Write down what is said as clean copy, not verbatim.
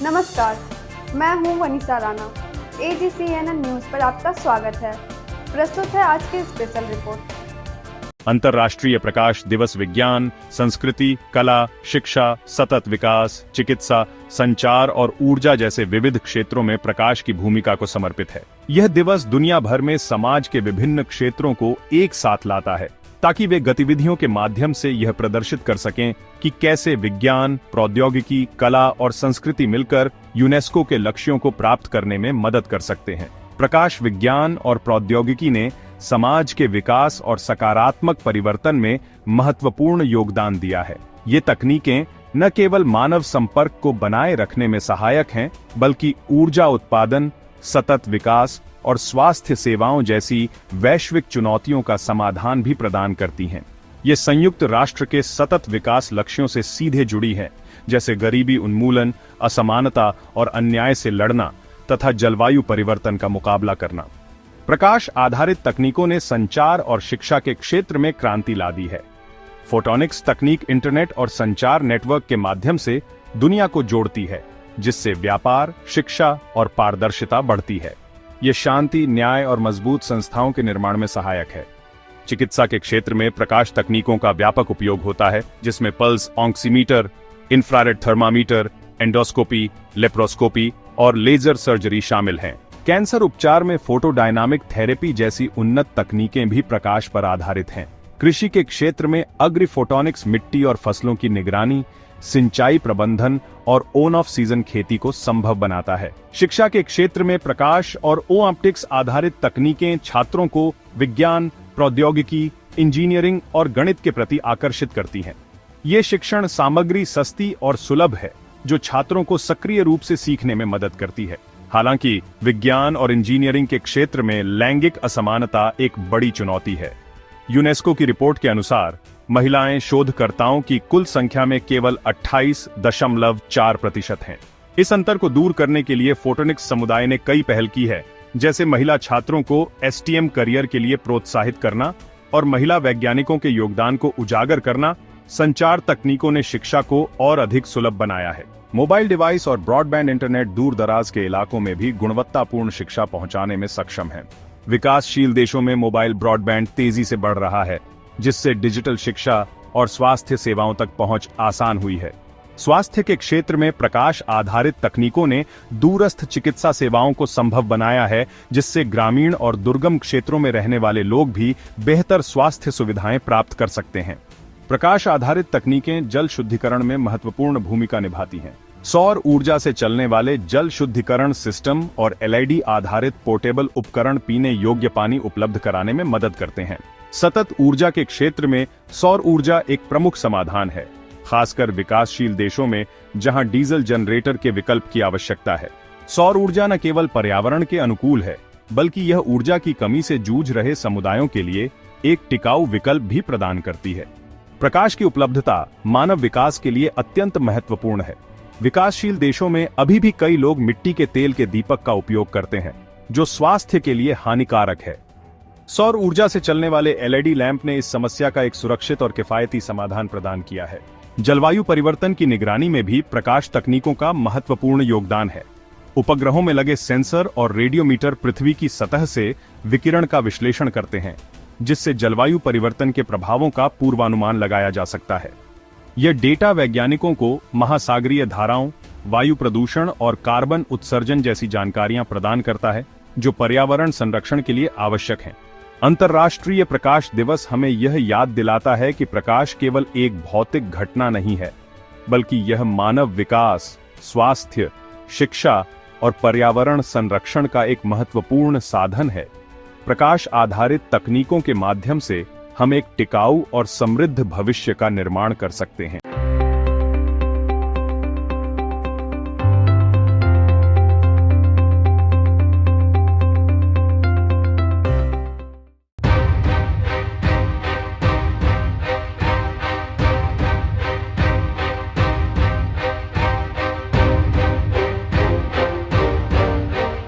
नमस्कार, मैं हूं वनीसा राणा। AGCNN न्यूज पर आपका स्वागत है। प्रस्तुत है आज की स्पेशल रिपोर्ट। अंतर्राष्ट्रीय प्रकाश दिवस विज्ञान, संस्कृति, कला, शिक्षा, सतत विकास, चिकित्सा, संचार और ऊर्जा जैसे विविध क्षेत्रों में प्रकाश की भूमिका को समर्पित है। यह दिवस दुनिया भर में समाज के विभिन्न क्षेत्रों को एक साथ लाता है ताकि वे गतिविधियों के माध्यम से यह प्रदर्शित कर सकें कि कैसे विज्ञान, प्रौद्योगिकी, कला और संस्कृति मिलकर यूनेस्को के लक्ष्यों को प्राप्त करने में मदद कर सकते हैं। प्रकाश विज्ञान और प्रौद्योगिकी ने समाज के विकास और सकारात्मक परिवर्तन में महत्वपूर्ण योगदान दिया है। ये तकनीकें न केवल मानव संपर्क को बनाए रखने में सहायक हैं, बल्कि ऊर्जा उत्पादन, सतत विकास और स्वास्थ्य सेवाओं जैसी वैश्विक चुनौतियों का समाधान भी प्रदान करती हैं। ये संयुक्त राष्ट्र के सतत विकास लक्ष्यों से सीधे जुड़ी हैं, जैसे गरीबी उन्मूलन, असमानता और अन्याय से लड़ना तथा जलवायु परिवर्तन का मुकाबला करना। प्रकाश आधारित तकनीकों ने संचार और शिक्षा के क्षेत्र में क्रांति ला दी है। फोटोनिक्स तकनीक इंटरनेट और संचार नेटवर्क के माध्यम से दुनिया को जोड़ती है, जिससे व्यापार, शिक्षा और पारदर्शिता बढ़ती है। ये शांति, न्याय और मजबूत संस्थाओं के निर्माण में सहायक है। चिकित्सा के क्षेत्र में प्रकाश तकनीकों का व्यापक उपयोग होता है, जिसमें pulse oximeter, infrared thermometer, endoscopy, laparoscopy और लेजर सर्जरी शामिल हैं। कैंसर उपचार में फोटोडायनामिक थेरेपी जैसी उन्नत तकनीकें भी प्रकाश पर आधारित हैं। कृषि के क्षेत्र में अग्रि फोटोनिक्स मिट्टी और फसलों की निगरानी, सिंचाई प्रबंधन और ऑन ऑफ सीजन खेती को संभव बनाता है। शिक्षा के क्षेत्र में प्रकाश और ऑप्टिक्स आधारित तकनीकें छात्रों को विज्ञान, प्रौद्योगिकी, इंजीनियरिंग और गणित के प्रति आकर्षित करती हैं। ये शिक्षण सामग्री सस्ती और सुलभ है, जो छात्रों को सक्रिय रूप से सीखने में मदद करती है। हालांकि विज्ञान और इंजीनियरिंग के क्षेत्र में लैंगिक असमानता एक बड़ी चुनौती है। यूनेस्को की रिपोर्ट के अनुसार महिलाएं शोधकर्ताओं की कुल संख्या में केवल 28.4% हैं। इस अंतर को दूर करने के लिए फोटोनिक्स समुदाय ने कई पहल की है, जैसे महिला छात्रों को STEM करियर के लिए प्रोत्साहित करना और महिला वैज्ञानिकों के योगदान को उजागर करना। संचार तकनीकों ने शिक्षा को और अधिक सुलभ बनाया है। मोबाइल डिवाइस और ब्रॉडबैंड इंटरनेट दूर दराज के इलाकों में भी गुणवत्तापूर्ण शिक्षा पहुंचाने में सक्षम है। विकासशील देशों में मोबाइल ब्रॉडबैंड तेजी से बढ़ रहा है, जिससे डिजिटल शिक्षा और स्वास्थ्य सेवाओं तक पहुंच आसान हुई है। स्वास्थ्य के क्षेत्र में प्रकाश आधारित तकनीकों ने दूरस्थ चिकित्सा सेवाओं को संभव बनाया है, जिससे ग्रामीण और दुर्गम क्षेत्रों में रहने वाले लोग भी बेहतर स्वास्थ्य सुविधाएं प्राप्त कर सकते हैं। प्रकाश आधारित तकनीकें जल शुद्धिकरण में महत्वपूर्ण भूमिका निभाती हैं। सौर ऊर्जा से चलने वाले जल शुद्धिकरण सिस्टम और LED आधारित पोर्टेबल उपकरण पीने योग्य पानी उपलब्ध कराने में मदद करते हैं। सतत ऊर्जा के क्षेत्र में सौर ऊर्जा एक प्रमुख समाधान है, खासकर विकासशील देशों में जहां डीजल जनरेटर के विकल्प की आवश्यकता है। सौर ऊर्जा न केवल पर्यावरण के अनुकूल है, बल्कि यह ऊर्जा की कमी से जूझ रहे समुदायों के लिए एक टिकाऊ विकल्प भी प्रदान करती है। प्रकाश की उपलब्धता मानव विकास के लिए अत्यंत महत्वपूर्ण है। विकासशील देशों में अभी भी कई लोग मिट्टी के तेल के दीपक का उपयोग करते हैं, जो स्वास्थ्य के लिए हानिकारक है। सौर ऊर्जा से चलने वाले LED लैंप ने इस समस्या का एक सुरक्षित और किफायती समाधान प्रदान किया है। जलवायु परिवर्तन की निगरानी में भी प्रकाश तकनीकों का महत्वपूर्ण योगदान है। उपग्रहों में लगे सेंसर और रेडियोमीटर पृथ्वी की सतह से विकिरण का विश्लेषण करते हैं, जिससे जलवायु परिवर्तन के प्रभावों का पूर्वानुमान लगाया जा सकता है। यह डेटा वैज्ञानिकों को महासागरीय धाराओं, वायु प्रदूषण और कार्बन उत्सर्जन जैसी जानकारियां प्रदान करता है, जो पर्यावरण संरक्षण के लिए आवश्यक हैं। अंतर्राष्ट्रीय प्रकाश दिवस हमें यह याद दिलाता है कि प्रकाश केवल एक भौतिक घटना नहीं है, बल्कि यह मानव विकास, स्वास्थ्य, शिक्षा और पर्यावरण संरक्षण का एक महत्वपूर्ण साधन है। प्रकाश आधारित तकनीकों के माध्यम से हम एक टिकाऊ और समृद्ध भविष्य का निर्माण कर सकते हैं।